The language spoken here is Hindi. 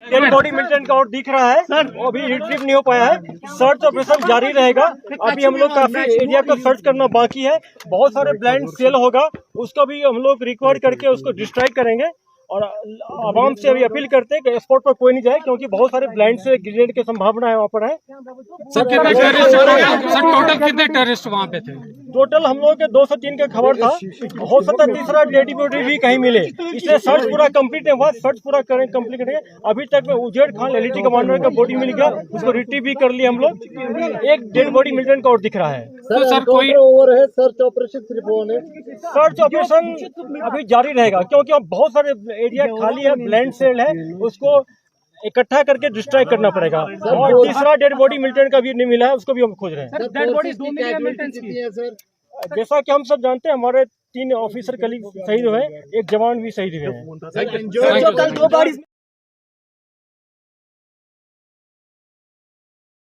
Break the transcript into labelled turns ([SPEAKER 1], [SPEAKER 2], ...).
[SPEAKER 1] डेड बॉडी मिलिटेंट का और दिख रहा है, वो अभी रिट्रीव नहीं हो पाया है। सर्च ऑपरेशन जारी रहेगा। अभी हम लोग काफी एरिया को सर्च करना बाकी है। बहुत सारे ब्लाइंड सेल होगा, उसको भी हम लोग रिकवर करके उसको डिस्ट्रॉय करेंगे। और आवाम से अभी अपील करते हैं कि स्पॉट पर कोई नहीं जाए, क्योंकि बहुत सारे ब्लाइंड से ग्रेनेड की संभावना है वहाँ पर है।
[SPEAKER 2] सर कितने टेररिस्ट सर टोटल कितने टेररिस्ट वहाँ पे थे?
[SPEAKER 1] टोटल हम लोग के 203 का खबर था। हो सकता है तीसरा डेड बॉडी भी कहीं मिले, इसलिए सर्च पूरा कंप्लीट हुआ। सर्च पूरा कंप्लीट करेंगे। अभी तक में उजेड़ खान एलईटी कमांडर का बॉडी मिल गया, उसको रिट्रीव भी कर लिया हम लोग। एक डेड बॉडी मिलिटेंट का और दिख रहा है।
[SPEAKER 2] तो सर कोई
[SPEAKER 3] ओवर है, सर्च ऑपरेशन सिर्फ होने,
[SPEAKER 1] सर्च ऑपरेशन अभी जारी रहेगा, क्योंकि अब बहुत सारे एरिया खाली है, ब्लैंड सेल है, उसको इकट्ठा करके डिस्ट्रॉय करना पड़ेगा। और तीसरा डेड बॉडी मिलिटेंट का भी नहीं मिला है, उसको भी हम खोज रहे हैं।
[SPEAKER 3] डेड बॉडी 2 मिलिटेंट की है सर।
[SPEAKER 1] जैसा कि हम सब जानते हैं, हमारे 3 ऑफिसर कलीग शहीद हुए, 1 जवान भी शहीद हुए हैं।
[SPEAKER 2] जो कल 2 बार